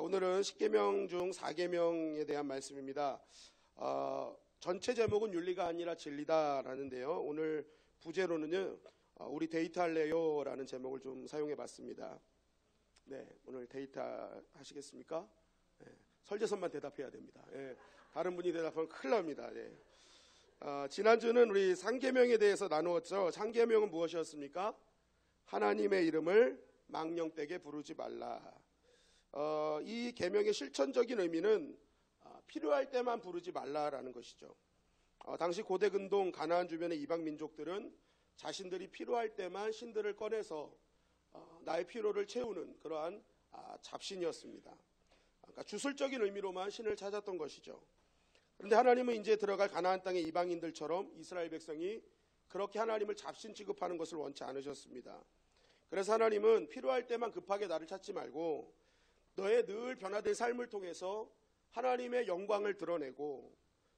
오늘은 10계명 중 4계명에 대한 말씀입니다. 전체 제목은 윤리가 아니라 진리다라는데요. 오늘 부제로는요, 우리 데이트할래요? 라는 제목을 좀 사용해 봤습니다. 네, 오늘 데이트 하시겠습니까? 네, 설재선만 대답해야 됩니다. 네, 다른 분이 대답하면 큰일 납니다. 네. 지난주는 우리 상계명에 대해서 나누었죠. 상계명은 무엇이었습니까? 하나님의 이름을 망령되게 부르지 말라. 이 계명의 실천적인 의미는 필요할 때만 부르지 말라라는 것이죠. 당시 고대 근동 가나안 주변의 이방 민족들은 자신들이 필요할 때만 신들을 꺼내서 나의 필요를 채우는 그러한 잡신이었습니다. 그러니까 주술적인 의미로만 신을 찾았던 것이죠. 그런데 하나님은 이제 들어갈 가나안 땅의 이방인들처럼 이스라엘 백성이 그렇게 하나님을 잡신 취급하는 것을 원치 않으셨습니다. 그래서 하나님은 필요할 때만 급하게 나를 찾지 말고 너의 늘 변화된 삶을 통해서 하나님의 영광을 드러내고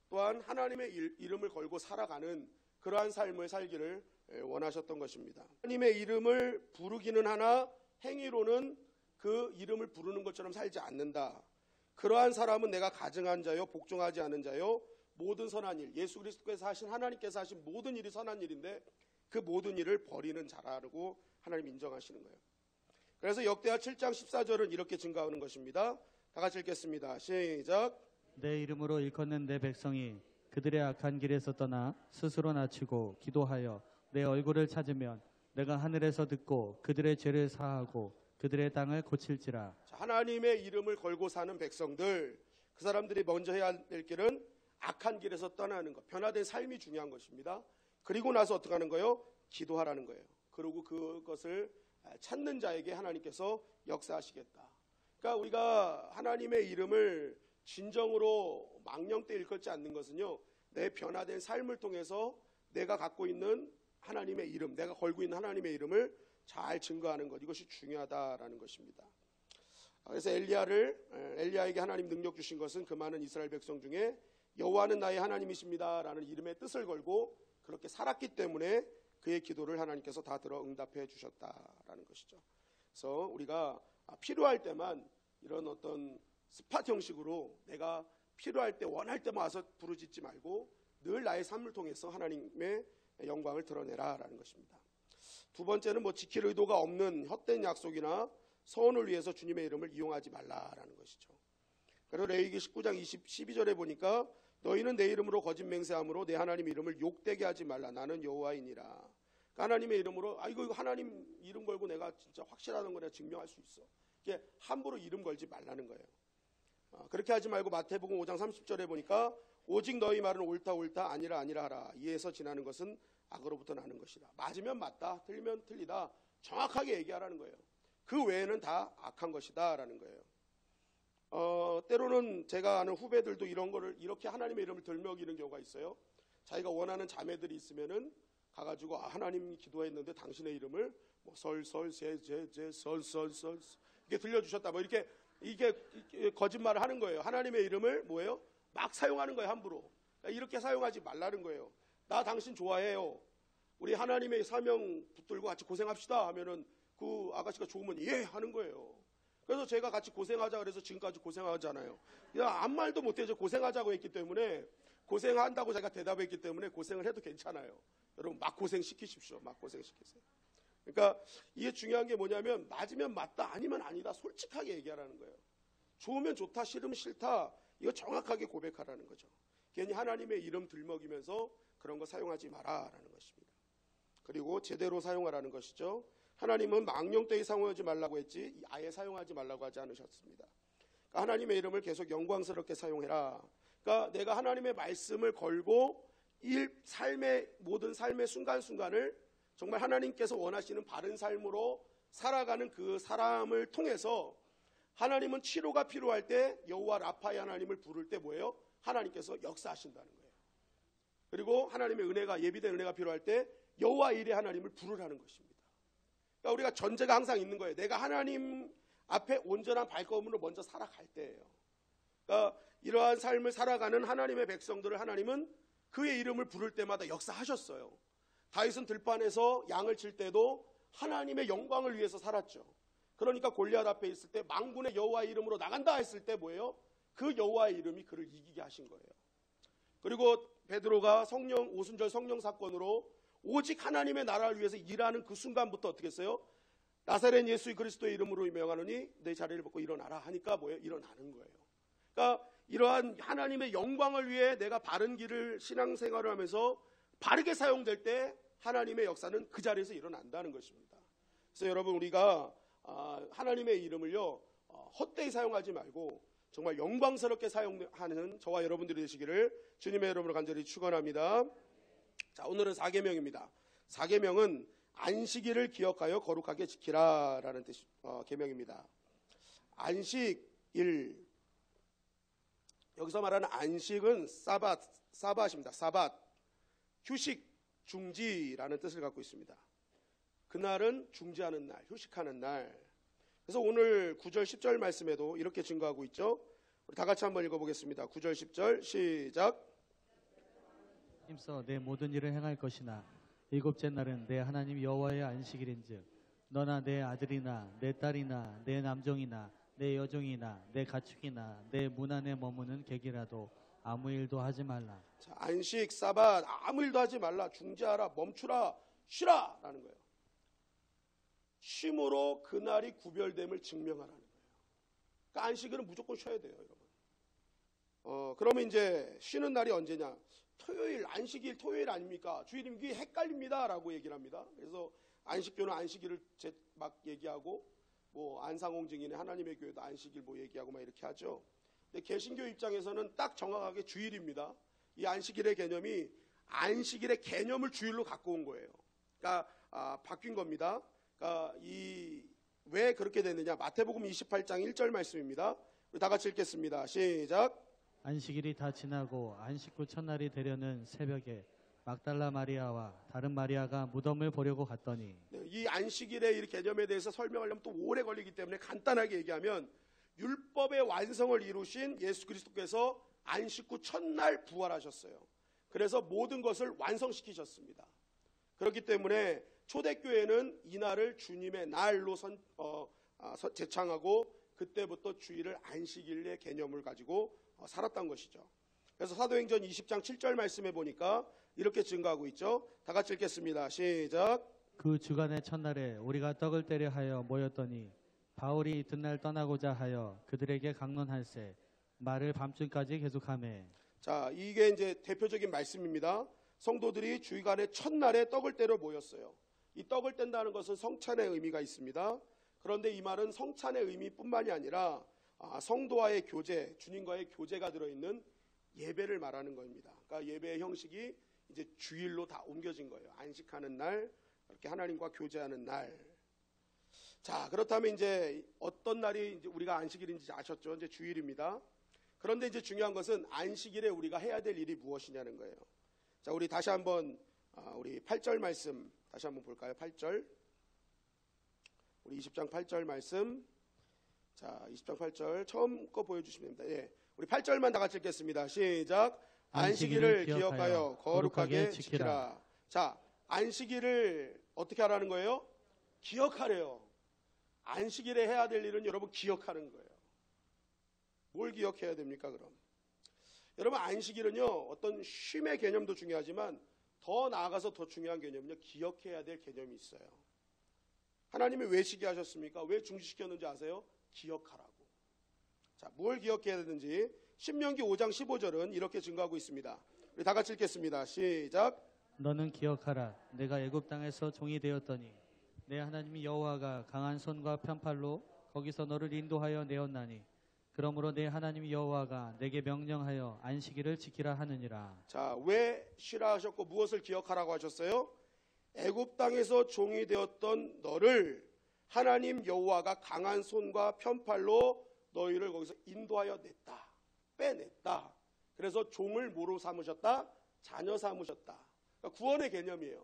또한 하나님의 이름을 걸고 살아가는 그러한 삶을 살기를 원하셨던 것입니다. 하나님의 이름을 부르기는 하나 행위로는 그 이름을 부르는 것처럼 살지 않는다. 그러한 사람은 내가 가증한 자요 복종하지 않은 자요 모든 선한 일, 예수 그리스도께서 하신 하나님께서 하신 모든 일이 선한 일인데 그 모든 일을 버리는 자라고 하나님 인정하시는 거예요. 그래서 역대하 7장 14절은 이렇게 증가하는 것입니다. 다 같이 읽겠습니다. 시작. 내 이름으로 일컫는 내 백성이 그들의 악한 길에서 떠나 스스로 낮추고 기도하여 내 얼굴을 찾으면 내가 하늘에서 듣고 그들의 죄를 사하고 그들의 땅을 고칠지라. 하나님의 이름을 걸고 사는 백성들, 그 사람들이 먼저 해야 될 길은 악한 길에서 떠나는 것, 변화된 삶이 중요한 것입니다. 그리고 나서 어떻게 하는 거예요? 기도하라는 거예요. 그리고 그것을 찾는 자에게 하나님께서 역사하시겠다. 그러니까 우리가 하나님의 이름을 진정으로 망령되 일컫지 않는 것은요, 내 변화된 삶을 통해서 내가 갖고 있는 하나님의 이름, 내가 걸고 있는 하나님의 이름을 잘 증거하는 것, 이것이 중요하다라는 것입니다. 그래서 엘리야에게 하나님 능력 주신 것은 그 많은 이스라엘 백성 중에 여호와는 나의 하나님이십니다 라는 이름의 뜻을 걸고 그렇게 살았기 때문에 그의 기도를 하나님께서 다 들어 응답해 주셨다라는 것이죠. 그래서 우리가 필요할 때만 이런 어떤 스팟 형식으로 내가 필요할 때 원할 때만 와서 부르짖지 말고 늘 나의 삶을 통해서 하나님의 영광을 드러내라라는 것입니다. 두 번째는 지킬 의도가 없는 헛된 약속이나 서원을 위해서 주님의 이름을 이용하지 말라라는 것이죠. 그리고 레위기 19장 12절에 보니까 너희는 내 이름으로 거짓 맹세함으로 내 하나님 이름을 욕되게 하지 말라. 나는 여호와이니라. 그러니까 하나님의 이름으로 이거 하나님 이름 걸고 내가 진짜 확실하다는 거 내가 증명할 수 있어. 이게 함부로 이름 걸지 말라는 거예요. 그렇게 하지 말고 마태복음 5장 30절에 보니까 오직 너희 말은 옳다 옳다 아니라 아니라 하라. 이에서 지나는 것은 악으로부터 나는 것이라. 맞으면 맞다, 틀리면 틀리다, 정확하게 얘기하라는 거예요. 그 외에는 다 악한 것이다 라는 거예요. 때로는 제가 아는 후배들도 이런 거를 이렇게 하나님의 이름을 들먹이는 경우가 있어요. 자기가 원하는 자매들이 있으면은 가가지고 하나님이 기도했는데 당신의 이름을 설설 제제제 설설설 이렇게 들려주셨다 이게 거짓말을 하는 거예요. 하나님의 이름을 뭐예요? 막 사용하는 거예요. 함부로. 그러니까 이렇게 사용하지 말라는 거예요. 나 당신 좋아해요. 우리 하나님의 사명 붙들고 같이 고생합시다 하면은 그 아가씨가 좋으면 예 하는 거예요. 그래서 제가 같이 고생하자 그래서 지금까지 고생하잖아요. 그냥 아무 말도 못해서 고생하자고 했기 때문에, 고생한다고 제가 대답했기 때문에 고생을 해도 괜찮아요. 여러분 막 고생시키십시오. 막 고생시키세요. 그러니까 이게 중요한 게 뭐냐면 맞으면 맞다 아니면 아니다 솔직하게 얘기하라는 거예요. 좋으면 좋다 싫으면 싫다 이거 정확하게 고백하라는 거죠. 괜히 하나님의 이름 들먹이면서 그런 거 사용하지 마라라는 것입니다. 그리고 제대로 사용하라는 것이죠. 하나님은 망령되이 사용하지 말라고 했지 아예 사용하지 말라고 하지 않으셨습니다. 그러니까 하나님의 이름을 계속 영광스럽게 사용해라. 그러니까 내가 하나님의 말씀을 걸고 모든 삶의 순간순간을 정말 하나님께서 원하시는 바른 삶으로 살아가는 그 사람을 통해서 하나님은 치료가 필요할 때 여호와 라파의 하나님을 부를 때 뭐예요? 하나님께서 역사하신다는 거예요. 그리고 하나님의 은혜가 예비된 은혜가 필요할 때 여호와 일의 하나님을 부르라는 것입니다. 그러니까 우리가 전제가 항상 있는 거예요. 내가 하나님 앞에 온전한 발걸음으로 먼저 살아갈 때예요. 그러니까 이러한 삶을 살아가는 하나님의 백성들을 하나님은 그의 이름을 부를 때마다 역사하셨어요. 다윗은 들판에서 양을 칠 때도 하나님의 영광을 위해서 살았죠. 그러니까 골리앗 앞에 있을 때 만군의 여호와의 이름으로 나간다 했을 때 뭐예요? 그 여호와의 이름이 그를 이기게 하신 거예요. 그리고 베드로가 성령 오순절 성령 사건으로 오직 하나님의 나라를 위해서 일하는 그 순간부터 어떻게 했어요? 나사렛 예수 그리스도의 이름으로 명하노니 내 자리를 벗고 일어나라 하니까 뭐예요? 일어나는 거예요. 그러니까 이러한 하나님의 영광을 위해 내가 바른 길을 신앙생활을 하면서 바르게 사용될 때 하나님의 역사는 그 자리에서 일어난다는 것입니다. 그래서 여러분 우리가 하나님의 이름을요 헛되이 사용하지 말고 정말 영광스럽게 사용하는 저와 여러분들이 되시기를 주님의 이름으로 간절히 축원합니다. 자, 오늘은 4계명입니다. 4계명은 안식일을 기억하여 거룩하게 지키라라는 계명입니다. 안식일, 여기서 말하는 안식은 사밧입니다. 사밧, 휴식, 중지라는 뜻을 갖고 있습니다. 그날은 중지하는 날, 휴식하는 날. 그래서 오늘 9절 10절 말씀에도 이렇게 증거하고 있죠. 우리 다 같이 한번 읽어보겠습니다. 9절 10절 시작. 힘써 내 모든 일을 행할 것이나 일곱째 날은 내 하나님 여호와의 안식일인즉 너나 내 아들이나 내 딸이나 내 남종이나 내 여종이나 내 가축이나 내 문 안에 머무는 객이라도 아무 일도 하지 말라. 자, 안식, 사밧, 아무 일도 하지 말라. 중지하라, 멈추라, 쉬라 라는 거예요. 쉼으로 그날이 구별됨을 증명하라는 거예요. 그러니까 안식일은 무조건 쉬어야 돼요, 여러분. 그러면 이제 쉬는 날이 언제냐? 토요일, 안식일, 토요일 아닙니까? 주일이면 이게 헷갈립니다 라고 얘기를 합니다. 그래서 안식교는 안식일을 막 얘기하고 뭐 안상홍 증인의 하나님의 교회도 안식일 뭐 얘기하고 막 이렇게 하죠. 근데 개신교 입장에서는 딱 정확하게 주일입니다. 이 안식일의 개념이 안식일의 개념을 주일로 갖고 온 거예요. 그러니까 바뀐 겁니다. 그러니까 왜 그렇게 됐느냐? 마태복음 28장 1절 말씀입니다. 우리 다 같이 읽겠습니다. 시작. 안식일이 다 지나고 안식 후 첫날이 되려는 새벽에 막달라 마리아와 다른 마리아가 무덤을 보려고 갔더니 이 안식일의 이 개념에 대해서 설명하려면 또 오래 걸리기 때문에 간단하게 얘기하면 율법의 완성을 이루신 예수 그리스도께서 안식 후 첫날 부활하셨어요. 그래서 모든 것을 완성시키셨습니다. 그렇기 때문에 초대교회는 이날을 주님의 날로 제창하고 그때부터 주일을 안식일의 개념을 가지고 살았던 것이죠. 그래서 사도행전 20장 7절 말씀에 보니까 이렇게 증거하고 있죠. 다 같이 읽겠습니다. 시작. 그 주간의 첫날에 우리가 떡을 떼려 하여 모였더니 바울이 이튿날 떠나고자 하여 그들에게 강론할세 말을 밤중까지 계속하매. 자, 이게 이제 대표적인 말씀입니다. 성도들이 주간의 첫날에 떡을 떼러 모였어요. 이 떡을 뗀다는 것은 성찬의 의미가 있습니다. 그런데 이 말은 성찬의 의미뿐만이 아니라 성도와의 교제, 주님과의 교제가 들어있는 예배를 말하는 겁니다. 그러니까 예배의 형식이 이제 주일로 다 옮겨진 거예요. 안식하는 날, 이렇게 하나님과 교제하는 날. 자, 그렇다면 이제 어떤 날이 이제 우리가 안식일인지 아셨죠? 이제 주일입니다. 그런데 이제 중요한 것은 안식일에 우리가 해야 될 일이 무엇이냐는 거예요. 자, 우리 다시 한번 우리 8절 말씀 다시 한번 볼까요? 8절. 우리 20장 8절 말씀. 자, 20장 8절 처음 거 보여주시면 됩니다. 예, 우리 8절만 다 같이 읽겠습니다. 시작. 안식일을 기억하여 거룩하게 지키라. 자, 안식일을 어떻게 하라는 거예요? 기억하래요. 안식일에 해야 될 일은 여러분 기억하는 거예요. 뭘 기억해야 됩니까 그럼? 여러분 안식일은요 어떤 쉼의 개념도 중요하지만 더 나아가서 더 중요한 개념은요 기억해야 될 개념이 있어요. 하나님이 왜 쉬게 하셨습니까? 왜 중지시켰는지 아세요? 기억하라고. 자, 뭘 기억해야 되는지 신명기 5장 15절은 이렇게 증거하고 있습니다. 우리 다 같이 읽겠습니다. 시작. 너는 기억하라. 내가 애굽 땅에서 종이 되었더니 내 하나님 여호와가 강한 손과 편팔로 거기서 너를 인도하여 내었나니 그러므로 내 하나님 여호와가 내게 명령하여 안식일을 지키라 하느니라. 자, 왜 쉬라 하셨고 무엇을 기억하라고 하셨어요? 애굽 땅에서 종이 되었던 너를 하나님 여호와가 강한 손과 편팔로 너희를 거기서 인도하여 냈다. 빼냈다. 그래서 종을 뭐로 삼으셨다? 자녀 삼으셨다. 그러니까 구원의 개념이에요.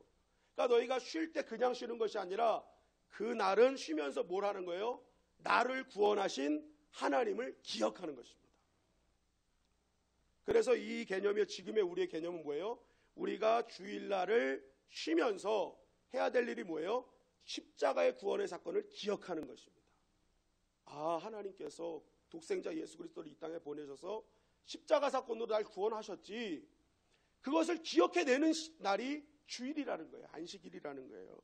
그러니까 너희가 쉴 때 그냥 쉬는 것이 아니라 그 날은 쉬면서 뭘 하는 거예요? 나를 구원하신 하나님을 기억하는 것입니다. 그래서 이 개념이 지금의 우리의 개념은 뭐예요? 우리가 주일날을 쉬면서 해야 될 일이 뭐예요? 십자가의 구원의 사건을 기억하는 것입니다. 하나님께서 독생자 예수 그리스도를 이 땅에 보내셔서 십자가 사건으로 날 구원하셨지, 그것을 기억해내는 날이 주일이라는 거예요. 안식일이라는 거예요.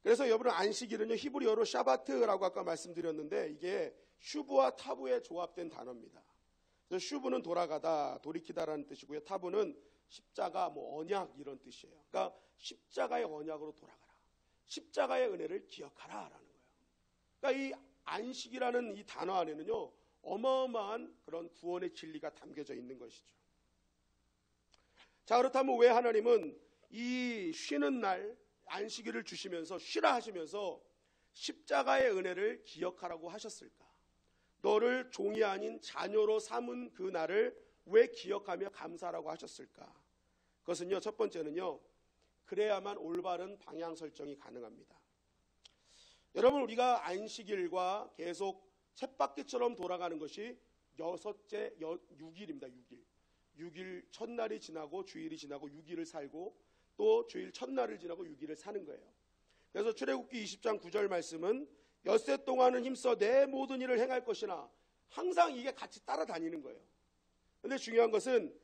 그래서 여러분, 안식일은요, 히브리어로 샤바트라고 아까 말씀드렸는데, 이게 슈브와 타부의 조합된 단어입니다. 그래서 슈브는 돌아가다, 돌이키다라는 뜻이고요. 타부는 십자가, 언약 이런 뜻이에요. 그러니까 십자가의 언약으로 돌아가라, 십자가의 은혜를 기억하라라는 거예요. 그러니까 이 안식이라는 이 단어 안에는요, 어마어마한 그런 구원의 진리가 담겨져 있는 것이죠. 자, 그렇다면 왜 하나님은 이 쉬는 날 안식일을 주시면서 쉬라 하시면서 십자가의 은혜를 기억하라고 하셨을까? 너를 종이 아닌 자녀로 삼은 그 날을 왜 기억하며 감사하라고 하셨을까? 그것은요, 첫 번째는요, 그래야만 올바른 방향 설정이 가능합니다. 여러분, 우리가 안식일과 계속 쳇바퀴처럼 돌아가는 것이 6일입니다. 6일 첫날이 지나고 주일이 지나고 6일을 살고 또 주일 첫날을 지나고 6일을 사는 거예요. 그래서 출애굽기 20장 9절 말씀은 엿새 동안은 힘써 내 모든 일을 행할 것이나, 항상 이게 같이 따라다니는 거예요. 그런데 중요한 것은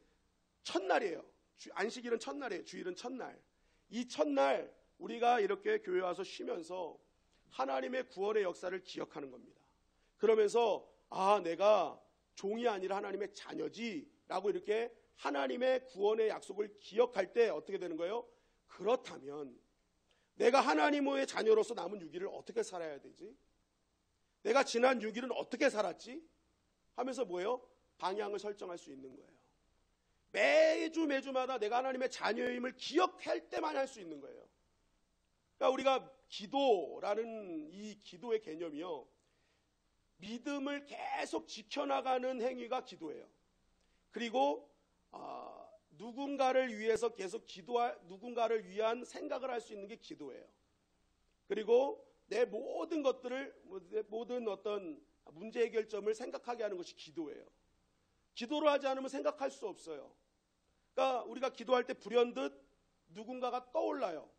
첫날이에요. 안식일은 첫날이에요. 주일은 첫날. 이 첫날 우리가 이렇게 교회 와서 쉬면서 하나님의 구원의 역사를 기억하는 겁니다. 그러면서 내가 종이 아니라 하나님의 자녀지 라고 이렇게 하나님의 구원의 약속을 기억할 때 어떻게 되는 거예요? 그렇다면 내가 하나님의 자녀로서 남은 6일을 어떻게 살아야 되지? 내가 지난 6일은 어떻게 살았지? 하면서 뭐예요? 방향을 설정할 수 있는 거예요. 매주마다 내가 하나님의 자녀임을 기억할 때만 할 수 있는 거예요. 그러니까 우리가 기도라는 이 기도의 개념이요, 믿음을 계속 지켜나가는 행위가 기도예요. 그리고 누군가를 위해서 계속 누군가를 위한 생각을 할 수 있는 게 기도예요. 그리고 내 모든 것들을, 내 모든 어떤 문제 해결점을 생각하게 하는 것이 기도예요. 기도를 하지 않으면 생각할 수 없어요. 그러니까 우리가 기도할 때 불현듯 누군가가 떠올라요.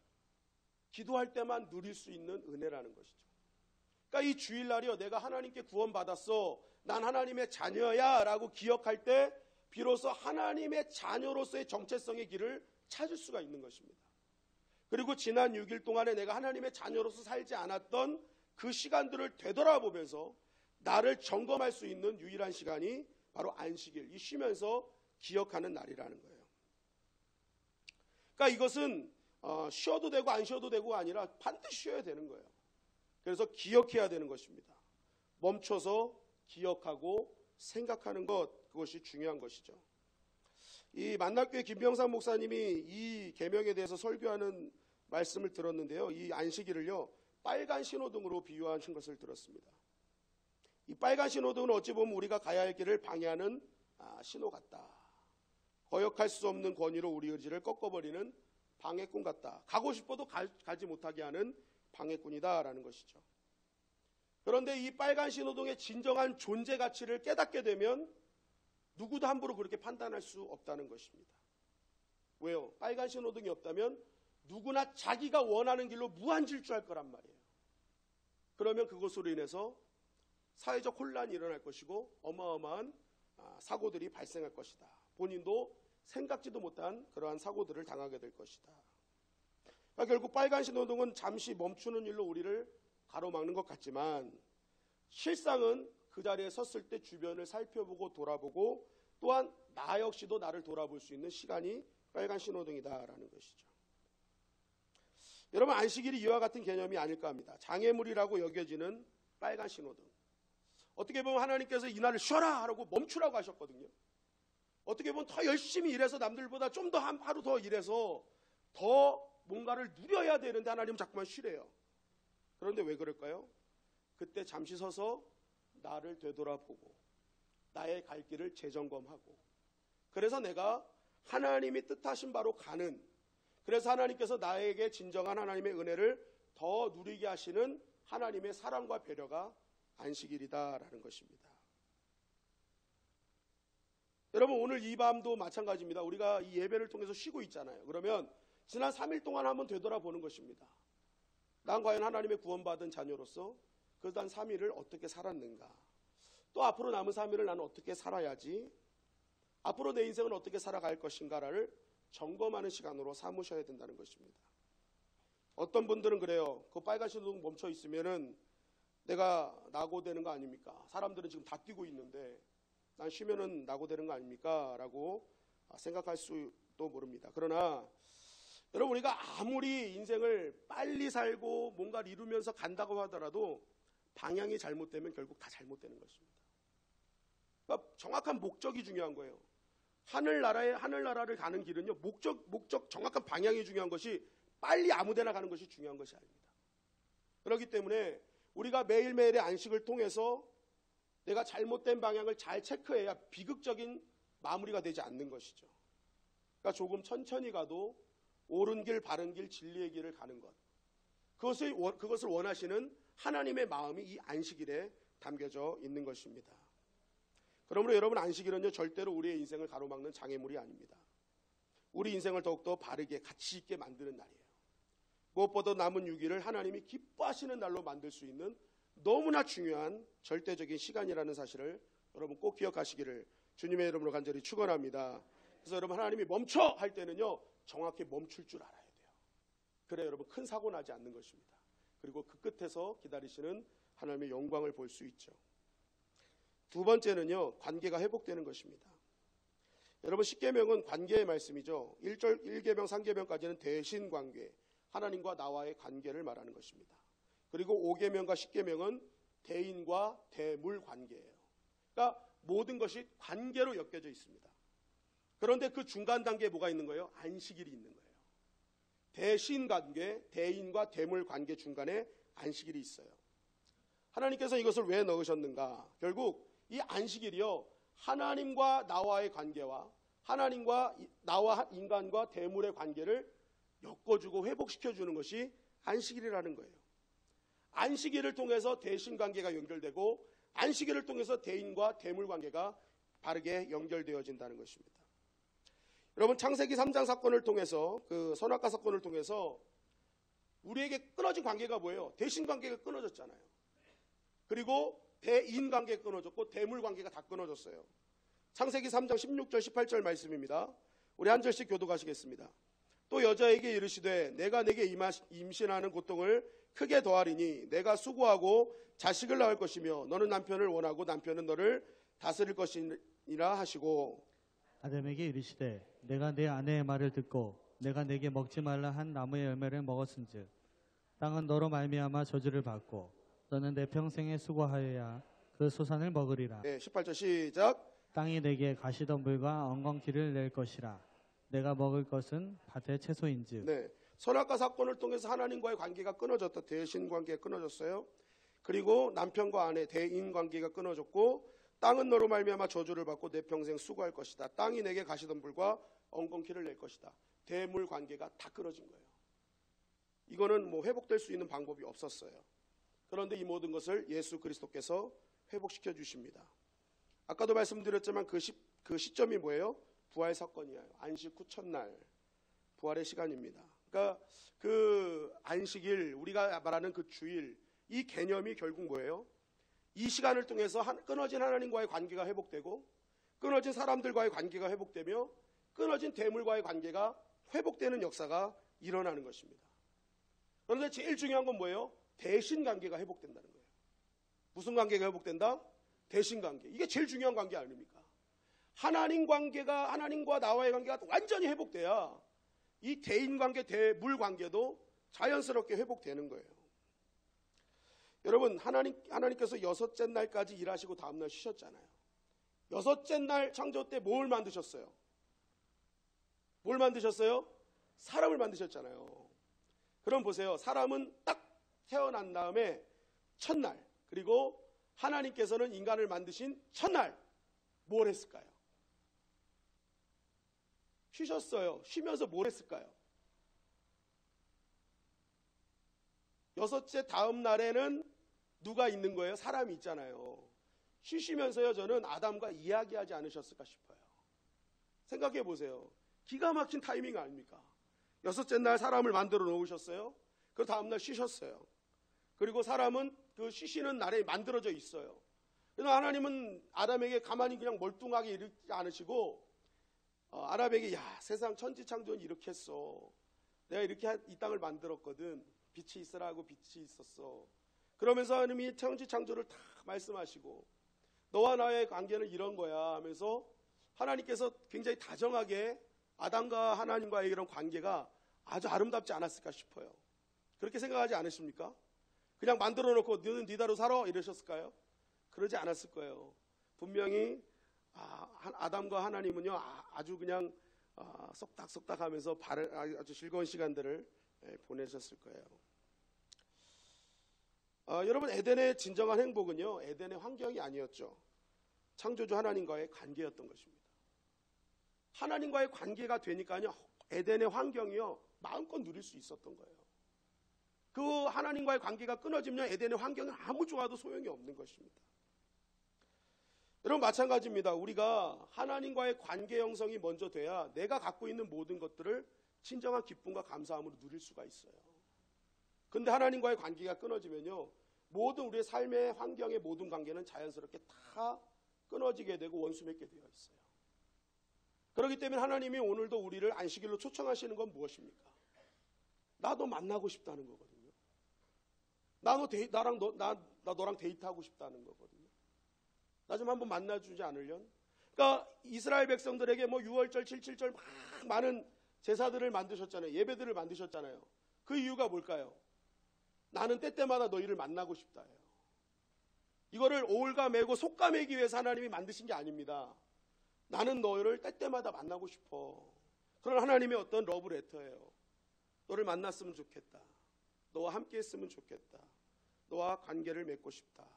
기도할 때만 누릴 수 있는 은혜라는 것이죠. 그러니까 이 주일날이요, 내가 하나님께 구원받았어, 난 하나님의 자녀야 라고 기억할 때 비로소 하나님의 자녀로서의 정체성의 길을 찾을 수가 있는 것입니다. 그리고 지난 6일 동안에 내가 하나님의 자녀로서 살지 않았던 그 시간들을 되돌아보면서 나를 점검할 수 있는 유일한 시간이 바로 안식일, 이 쉬면서 기억하는 날이라는 거예요. 그러니까 이것은 쉬어도 되고 안 쉬어도 되고가 아니라 반드시 쉬어야 되는 거예요. 그래서 기억해야 되는 것입니다. 멈춰서 기억하고 생각하는 것, 그것이 중요한 것이죠. 이 만날교회 김병삼 목사님이 이 계명에 대해서 설교하는 말씀을 들었는데요, 이 안식일을요, 빨간 신호등으로 비유하신 것을 들었습니다. 이 빨간 신호등은 어찌 보면 우리가 가야 할 길을 방해하는 신호 같다. 거역할 수 없는 권위로 우리 의지를 꺾어버리는 방해꾼 같다. 가고 싶어도 가지 못하게 하는 방해꾼이다라는 것이죠. 그런데 이 빨간 신호등의 진정한 존재 가치를 깨닫게 되면 누구도 함부로 그렇게 판단할 수 없다는 것입니다. 왜요? 빨간 신호등이 없다면 누구나 자기가 원하는 길로 무한질주할 거란 말이에요. 그러면 그것으로 인해서 사회적 혼란이 일어날 것이고 어마어마한 사고들이 발생할 것이다. 본인도 생각지도 못한 그러한 사고들을 당하게 될 것이다. 그러니까 결국 빨간 신호등은 잠시 멈추는 일로 우리를 가로막는 것 같지만, 실상은 그 자리에 섰을 때 주변을 살펴보고 돌아보고 또한 나 역시도 나를 돌아볼 수 있는 시간이 빨간 신호등이다라는 것이죠. 여러분, 안식일이 이와 같은 개념이 아닐까 합니다. 장애물이라고 여겨지는 빨간 신호등. 어떻게 보면 하나님께서 이 날을 쉬어라 하라고 멈추라고 하셨거든요. 어떻게 보면 더 열심히 일해서 남들보다 좀 더 하루 더 일해서 더 뭔가를 누려야 되는데 하나님은 자꾸만 쉬래요. 그런데 왜 그럴까요? 그때 잠시 서서 나를 되돌아보고 나의 갈 길을 재점검하고, 그래서 내가 하나님이 뜻하신 바로 가는, 그래서 하나님께서 나에게 진정한 하나님의 은혜를 더 누리게 하시는 하나님의 사랑과 배려가 안식일이다라는 것입니다. 여러분, 오늘 이 밤도 마찬가지입니다. 우리가 이 예배를 통해서 쉬고 있잖아요. 그러면 지난 3일 동안 한번 되돌아보는 것입니다. 난 과연 하나님의 구원받은 자녀로서 그 단 3일을 어떻게 살았는가, 또 앞으로 남은 3일을 나는 어떻게 살아야지, 앞으로 내 인생은 어떻게 살아갈 것인가를 점검하는 시간으로 삼으셔야 된다는 것입니다. 어떤 분들은 그래요. 그 빨간 신호등 멈춰 있으면은 내가 낙오되는 거 아닙니까? 사람들은 지금 다 뛰고 있는데 난 쉬면은 낙오되는 거 아닙니까? 라고 생각할 수도 모릅니다. 그러나 여러분, 우리가 아무리 인생을 빨리 살고 뭔가를 이루면서 간다고 하더라도 방향이 잘못되면 결국 다 잘못되는 것입니다. 그러니까 정확한 목적이 중요한 거예요. 하늘나라를 가는 길은요, 목적 정확한 방향이 중요한 것이 빨리 아무데나 가는 것이 중요한 것이 아닙니다. 그렇기 때문에 우리가 매일매일의 안식을 통해서 내가 잘못된 방향을 잘 체크해야 비극적인 마무리가 되지 않는 것이죠. 그러니까 조금 천천히 가도 옳은 길, 바른 길, 진리의 길을 가는 것, 그것을 원하시는 하나님의 마음이 이 안식일에 담겨져 있는 것입니다. 그러므로 여러분, 안식일은요 절대로 우리의 인생을 가로막는 장애물이 아닙니다. 우리 인생을 더욱더 바르게 가치 있게 만드는 날이에요. 무엇보다 남은 6일을 하나님이 기뻐하시는 날로 만들 수 있는 너무나 중요한 절대적인 시간이라는 사실을 여러분 꼭 기억하시기를 주님의 이름으로 간절히 축원합니다. 그래서 여러분, 하나님이 멈춰 할 때는요 정확히 멈출 줄 알아야 돼요. 그래 여러분, 큰 사고 나지 않는 것입니다. 그리고 그 끝에서 기다리시는 하나님의 영광을 볼 수 있죠. 두 번째는요, 관계가 회복되는 것입니다. 여러분, 십계명은 관계의 말씀이죠. 1계명, 3계명까지는 대신 관계, 하나님과 나와의 관계를 말하는 것입니다. 그리고 5계명과 10계명은 대인과 대물 관계예요. 그러니까 모든 것이 관계로 엮여져 있습니다. 그런데 그 중간 단계에 뭐가 있는 거예요? 안식일이 있는 거예요. 대신 관계, 대인과 대물 관계 중간에 안식일이 있어요. 하나님께서 이것을 왜 넣으셨는가? 결국 이 안식일이요, 하나님과 나와의 관계와 하나님과 나와 인간과 대물의 관계를 엮어주고 회복시켜주는 것이 안식일이라는 거예요. 안식일을 통해서 대신 관계가 연결되고 안식일을 통해서 대인과 대물 관계가 바르게 연결되어진다는 것입니다. 여러분, 창세기 3장 사건을 통해서, 그 선악과 사건을 통해서 우리에게 끊어진 관계가 뭐예요? 대신 관계가 끊어졌잖아요. 그리고 대인 관계가 끊어졌고 대물 관계가 다 끊어졌어요. 창세기 3장 16절 18절 말씀입니다. 우리 한 절씩 교독하시겠습니다. 또 여자에게 이르시되 내가 내게 임신하는 고통을 크게 더하리니 내가 수고하고 자식을 낳을 것이며 너는 남편을 원하고 남편은 너를 다스릴 것이니라 하시고, 아담에게 이르시되 내가 내 아내의 말을 듣고 내가 내게 먹지 말라 한 나무의 열매를 먹었은즉 땅은 너로 말미암아 저주를 받고 너는 내 평생에 수고하여야 그 소산을 먹으리라. 네, 18절 시작. 땅이 내게 가시덤불과 엉겅퀴를 낼 것이라. 내가 먹을 것은 밭의 채소인즉. 네, 선악과 사건을 통해서 하나님과의 관계가 끊어졌다. 대신 관계가 끊어졌어요. 그리고 남편과 아내 대인 관계가 끊어졌고, 땅은 너로 말미암아 저주를 받고 내 평생 수고할 것이다. 땅이 내게 가시덤불과 엉겅퀴를 낼 것이다. 대물 관계가 다 끊어진 거예요. 이거는 뭐 회복될 수 있는 방법이 없었어요. 그런데 이 모든 것을 예수 그리스도께서 회복시켜 주십니다. 아까도 말씀드렸지만 그 시점이 뭐예요? 부활 사건이에요. 안식 후 첫날 부활의 시간입니다. 그러니까 그 안식일, 우리가 말하는 그 주일, 이 개념이 결국 뭐예요? 이 시간을 통해서 끊어진 하나님과의 관계가 회복되고 끊어진 사람들과의 관계가 회복되며 끊어진 대물과의 관계가 회복되는 역사가 일어나는 것입니다. 그런데 제일 중요한 건 뭐예요? 대신 관계가 회복된다는 거예요. 무슨 관계가 회복된다? 대신 관계. 이게 제일 중요한 관계 아닙니까? 하나님과 나와의 관계가 완전히 회복돼야 이 대인 관계, 대물 관계도 자연스럽게 회복되는 거예요. 여러분, 하나님께서 여섯째 날까지 일하시고 다음날 쉬셨잖아요. 여섯째 날 창조 때 뭘 만드셨어요? 뭘 만드셨어요? 사람을 만드셨잖아요. 그럼 보세요. 사람은 딱 태어난 다음에 첫날, 그리고 하나님께서는 인간을 만드신 첫날 뭘 했을까요? 쉬셨어요. 쉬면서 뭘 했을까요? 여섯째 다음 날에는 누가 있는 거예요? 사람이 있잖아요. 쉬시면서요, 저는 아담과 이야기하지 않으셨을까 싶어요. 생각해 보세요. 기가 막힌 타이밍 아닙니까? 여섯째 날 사람을 만들어 놓으셨어요. 그 다음날 쉬셨어요. 그리고 사람은 그 쉬시는 날에 만들어져 있어요. 그래서 하나님은 아담에게 가만히 그냥 멀뚱하게 이르지 않으시고 아담에게 야, 세상 천지창조는 이렇게 했어. 내가 이렇게 이 땅을 만들었거든. 빛이 있으라고 빛이 있었어. 그러면서 하나님이 천지창조를 다 말씀하시고 너와 나의 관계는 이런 거야 하면서 하나님께서 굉장히 다정하게 아담과 하나님과의 이런 관계가 아주 아름답지 않았을까 싶어요. 그렇게 생각하지 않으십니까? 그냥 만들어 놓고 너는 니다로 살아 이러셨을까요? 그러지 않았을 거예요. 분명히 아담과 하나님은요 아주 그냥 쏙닥쏙닥 하면서 아주 즐거운 시간들을 보내셨을 거예요. 여러분, 에덴의 진정한 행복은요 에덴의 환경이 아니었죠. 창조주 하나님과의 관계였던 것입니다. 하나님과의 관계가 되니까요 에덴의 환경이요 마음껏 누릴 수 있었던 거예요. 그 하나님과의 관계가 끊어지면 에덴의 환경은 아무 좋아도 소용이 없는 것입니다. 여러분, 마찬가지입니다. 우리가 하나님과의 관계 형성이 먼저 돼야 내가 갖고 있는 모든 것들을 진정한 기쁨과 감사함으로 누릴 수가 있어요. 근데 하나님과의 관계가 끊어지면요 모든 우리의 삶의 환경의 모든 관계는 자연스럽게 다 끊어지게 되고 원수 맺게 되어 있어요. 그렇기 때문에 하나님이 오늘도 우리를 안식일로 초청하시는 건 무엇입니까? 나도 만나고 싶다는 거거든요. 너랑 데이트하고 싶다는 거거든요. 나 좀 한번 만나주지 않으련? 그러니까 이스라엘 백성들에게 뭐 6월절, 7.7절 막 많은 제사들을 만드셨잖아요. 예배들을 만드셨잖아요. 그 이유가 뭘까요? 나는 때때마다 너희를 만나고 싶다예요. 이거를 오울감매고 속감매기 위해서 하나님이 만드신 게 아닙니다. 나는 너희를 때때마다 만나고 싶어. 그런 하나님의 어떤 러브레터예요. 너를 만났으면 좋겠다. 너와 함께 했으면 좋겠다. 너와 관계를 맺고 싶다.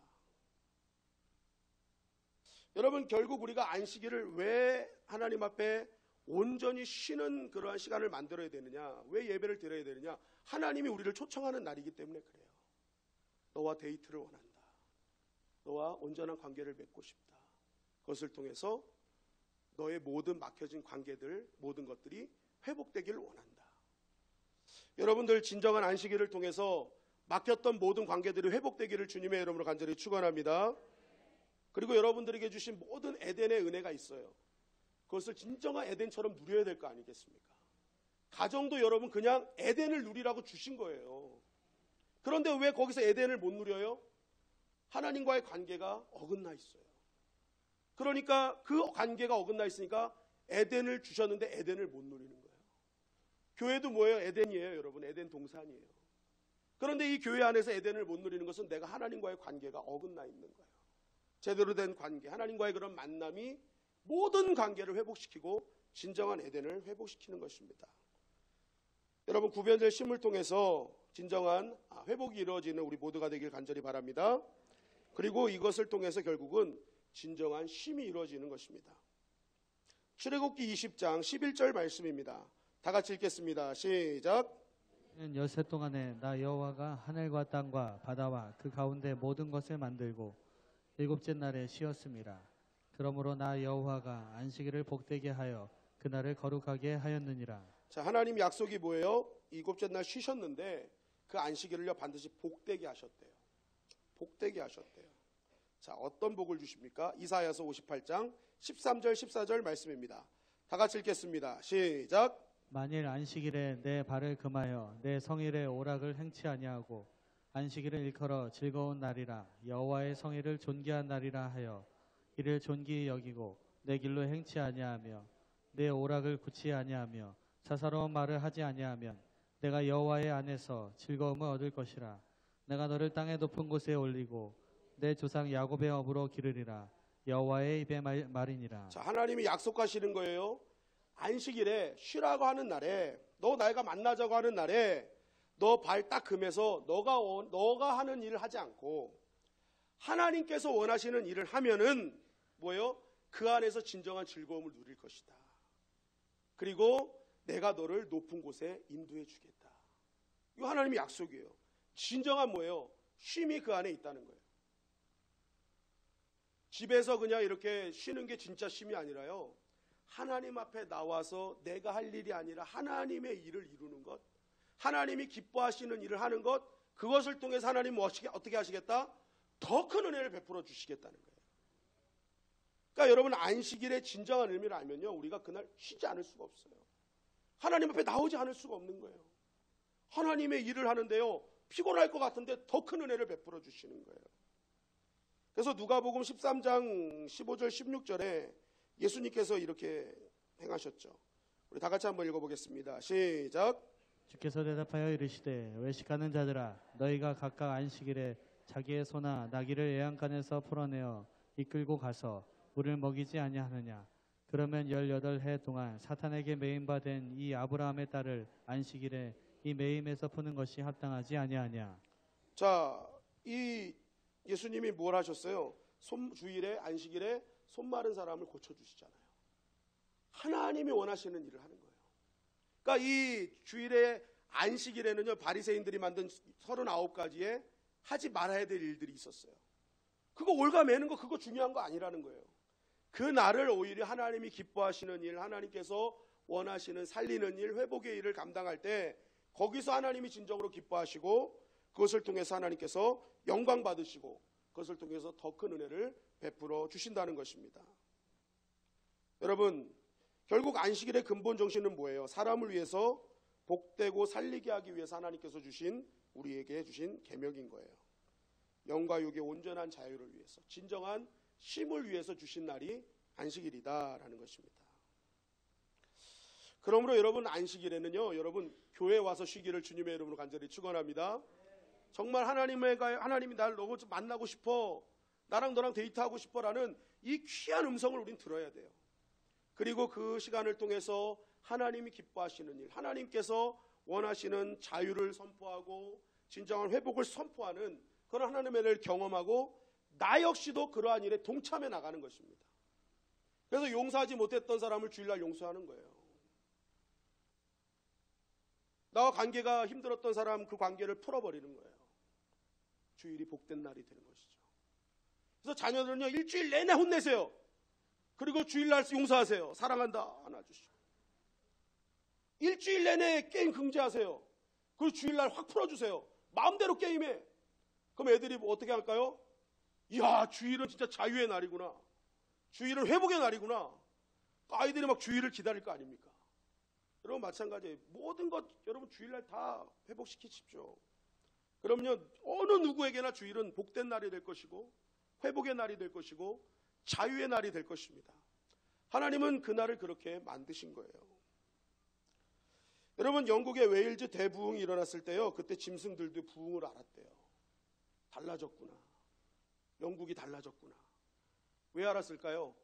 여러분, 결국 우리가 안식일을 왜 하나님 앞에 온전히 쉬는 그러한 시간을 만들어야 되느냐, 왜 예배를 드려야 되느냐, 하나님이 우리를 초청하는 날이기 때문에 그래요. 너와 데이트를 원한다. 너와 온전한 관계를 맺고 싶다. 그것을 통해서 너의 모든 막혀진 관계들, 모든 것들이 회복되기를 원한다. 여러분들, 진정한 안식일을 통해서 막혔던 모든 관계들이 회복되기를 주님의 이름으로 간절히 축원합니다. 그리고 여러분들에게 주신 모든 에덴의 은혜가 있어요. 그것을 진정한 에덴처럼 누려야 될 거 아니겠습니까? 가정도 여러분 그냥 에덴을 누리라고 주신 거예요. 그런데 왜 거기서 에덴을 못 누려요? 하나님과의 관계가 어긋나 있어요. 그러니까 그 관계가 어긋나 있으니까 에덴을 주셨는데 에덴을 못 누리는 거예요. 교회도 뭐예요? 에덴이에요, 여러분. 에덴 동산이에요. 그런데 이 교회 안에서 에덴을 못 누리는 것은 내가 하나님과의 관계가 어긋나 있는 거예요. 제대로 된 관계, 하나님과의 그런 만남이 모든 관계를 회복시키고 진정한 에덴을 회복시키는 것입니다. 여러분, 구변절 쉼을 통해서 진정한 회복이 이루어지는 우리 모두가 되길 간절히 바랍니다. 그리고 이것을 통해서 결국은 진정한 쉼이 이루어지는 것입니다. 출애굽기 20장 11절 말씀입니다. 다 같이 읽겠습니다. 시작. 여세 동안에 나 여호와가 하늘과 땅과 바다와 그 가운데 모든 것을 만들고 일곱째 날에 쉬었습니다. 그러므로 나 여호와가 안식일을 복되게 하여 그날을 거룩하게 하였느니라. 자, 하나님 약속이 뭐예요? 일곱째 날 쉬셨는데 그 안식일을요 반드시 복되게 하셨대요. 복되게 하셨대요. 자, 어떤 복을 주십니까? 이사야서 58장 13절 14절 말씀입니다. 다 같이 읽겠습니다. 시작. 만일 안식일에 내 발을 금하여 내 성일의 오락을 행치 아니하고 안식일을 일컬어 즐거운 날이라 여호와의 성일을 존귀한 날이라 하여 이를 존귀히 여기고 내 길로 행치 아니하며 내 오락을 굳이 아니하며 사사로운 말을 하지 아니하면 내가 여호와의 안에서 즐거움을 얻을 것이라. 내가 너를 땅의 높은 곳에 올리고 내 조상 야곱의 업으로 기르리라. 여호와의 입의 말이니라. 자, 하나님이 약속하시는 거예요. 안식일에 쉬라고 하는 날에, 너 내가 만나자고 하는 날에 너 발 딱 금해서 너가 하는 일을 하지 않고 하나님께서 원하시는 일을 하면은 뭐예요? 그 안에서 진정한 즐거움을 누릴 것이다. 그리고 내가 너를 높은 곳에 인도해 주겠다. 이거 하나님의 약속이에요. 진정한 뭐예요? 쉼이 그 안에 있다는 거예요. 집에서 그냥 이렇게 쉬는 게 진짜 쉼이 아니라요, 하나님 앞에 나와서 내가 할 일이 아니라 하나님의 일을 이루는 것, 하나님이 기뻐하시는 일을 하는 것, 그것을 통해서 하나님 어떻게 하시겠다? 더 큰 은혜를 베풀어 주시겠다는 거예요. 그러니까 여러분, 안식일의 진정한 의미를 알면요, 우리가 그날 쉬지 않을 수가 없어요. 하나님 앞에 나오지 않을 수가 없는 거예요. 하나님의 일을 하는데요, 피곤할 것 같은데 더 큰 은혜를 베풀어 주시는 거예요. 그래서 누가복음 13장 15절 16절에 예수님께서 이렇게 행하셨죠. 우리 다 같이 한번 읽어보겠습니다. 시작. 주께서 대답하여 이르시되 외식하는 자들아 너희가 각각 안식일에 자기의 소나 나귀를 애양간에서 풀어내어 이끌고 가서 물을 먹이지 아니하느냐. 그러면 18해 동안 사탄에게 매임 받은 이 아브라함의 딸을 안식일에 이 매임에서 푸는 것이 합당하지 아니하냐. 자, 이 예수님이 뭘 하셨어요? 주일에, 안식일에 손 마른 사람을 고쳐주시잖아요. 하나님이 원하시는 일을 하는 거예요. 그러니까 이 주일에, 안식일에는요, 바리새인들이 만든 39가지의 하지 말아야 될 일들이 있었어요. 그거 올가매는 거, 그거 중요한 거 아니라는 거예요. 그 날을 오히려 하나님이 기뻐하시는 일, 하나님께서 원하시는 살리는 일, 회복의 일을 감당할 때 거기서 하나님이 진정으로 기뻐하시고 그것을 통해서 하나님께서 영광 받으시고 그것을 통해서 더 큰 은혜를 베풀어 주신다는 것입니다. 여러분, 결국 안식일의 근본 정신은 뭐예요? 사람을 위해서 복되고 살리게 하기 위해서 하나님께서 우리에게 주신 계명인 거예요. 영과 육의 온전한 자유를 위해서, 진정한 쉼을 위해서 주신 날이 안식일이다라는 것입니다. 그러므로 여러분, 안식일에는요, 여러분 교회 와서 쉬기를 주님의 이름으로 간절히 축원합니다. 정말 하나님이 날 너무 만나고 싶어, 나랑 너랑 데이트하고 싶어라는 이 귀한 음성을 우린 들어야 돼요. 그리고 그 시간을 통해서 하나님이 기뻐하시는 일, 하나님께서 원하시는 자유를 선포하고 진정한 회복을 선포하는 그런 하나님의 은혜를 경험하고 나 역시도 그러한 일에 동참해 나가는 것입니다. 그래서 용서하지 못했던 사람을 주일날 용서하는 거예요. 나와 관계가 힘들었던 사람, 그 관계를 풀어버리는 거예요. 주일이 복된 날이 되는 것이죠. 그래서 자녀들은요, 일주일 내내 혼내세요. 그리고 주일날 용서하세요. 사랑한다 안아주시고. 일주일 내내 게임 금지하세요. 그리고 주일날 확 풀어주세요. 마음대로 게임해. 그럼 애들이 어떻게 할까요? 이야, 주일은 진짜 자유의 날이구나. 주일은 회복의 날이구나. 아이들이 막 주일을 기다릴 거 아닙니까? 여러분, 마찬가지예요. 모든 것 여러분 주일날 다 회복시키십시오. 그럼요, 어느 누구에게나 주일은 복된 날이 될 것이고 회복의 날이 될 것이고 자유의 날이 될 것입니다. 하나님은 그 날을 그렇게 만드신 거예요. 여러분, 영국의 웨일즈 대부흥이 일어났을 때요, 그때 짐승들도 부흥을 알았대요. 달라졌구나. 영국이 달라졌구나. 왜 알았을까요?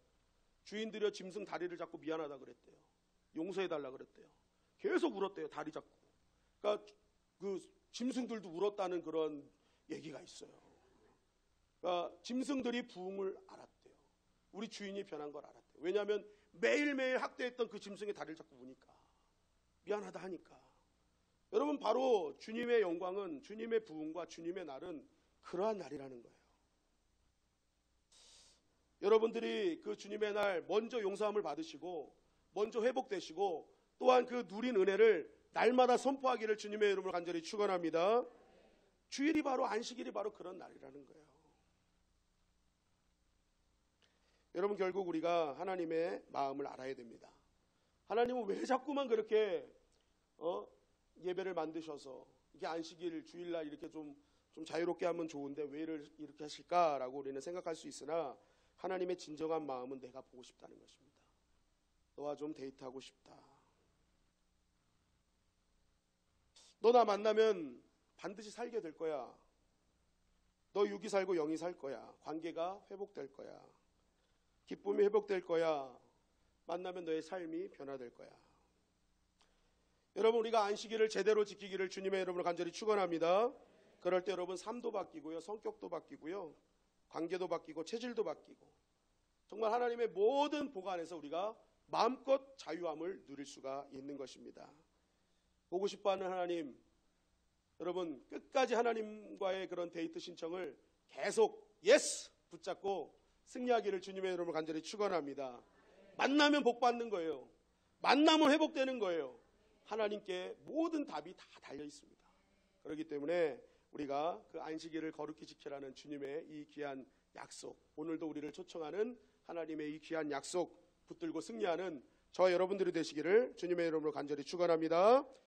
주인들이 짐승 다리를 잡고 미안하다 그랬대요. 용서해달라 그랬대요. 계속 울었대요. 다리 잡고. 그러니까 그 짐승들도 울었다는 그런 얘기가 있어요. 그러니까 짐승들이 부흥을 알았대요. 우리 주인이 변한 걸 알았대요. 왜냐하면 매일매일 학대했던 그 짐승의 다리를 잡고 우니까, 미안하다 하니까. 여러분, 바로 주님의 영광은, 주님의 부흥과 주님의 날은 그러한 날이라는 거예요. 여러분들이 그 주님의 날 먼저 용서함을 받으시고 먼저 회복되시고 또한 그 누린 은혜를 날마다 선포하기를 주님의 이름으로 간절히 축원합니다. 주일이 바로, 안식일이 바로 그런 날이라는 거예요. 여러분, 결국 우리가 하나님의 마음을 알아야 됩니다. 하나님은 왜 자꾸만 그렇게 예배를 만드셔서 이게 안식일, 주일날 이렇게 좀 자유롭게 하면 좋은데 왜 이렇게 하실까라고 우리는 생각할 수 있으나, 하나님의 진정한 마음은 내가 보고 싶다는 것입니다. 너와 좀 데이트하고 싶다. 너 나 만나면 반드시 살게 될 거야. 너 육이 살고 영이 살 거야. 관계가 회복될 거야. 기쁨이 회복될 거야. 만나면 너의 삶이 변화될 거야. 여러분, 우리가 안식일을 제대로 지키기를 주님의 이름으로 간절히 축원합니다. 그럴 때 여러분, 삶도 바뀌고요, 성격도 바뀌고요, 관계도 바뀌고 체질도 바뀌고, 정말 하나님의 모든 복 안에서 우리가 마음껏 자유함을 누릴 수가 있는 것입니다. 보고 싶어하는 하나님, 여러분 끝까지 하나님과의 그런 데이트 신청을 계속 예스 붙잡고 승리하기를 주님의 이름으로 간절히 축원합니다. 만나면 복 받는 거예요. 만나면 회복되는 거예요. 하나님께 모든 답이 다 달려 있습니다. 그렇기 때문에 우리가 그 안식일을 거룩히 지키라는 주님의 이 귀한 약속, 오늘도 우리를 초청하는 하나님의 이 귀한 약속 붙들고 승리하는 저와 여러분들이 되시기를 주님의 이름으로 간절히 축원합니다.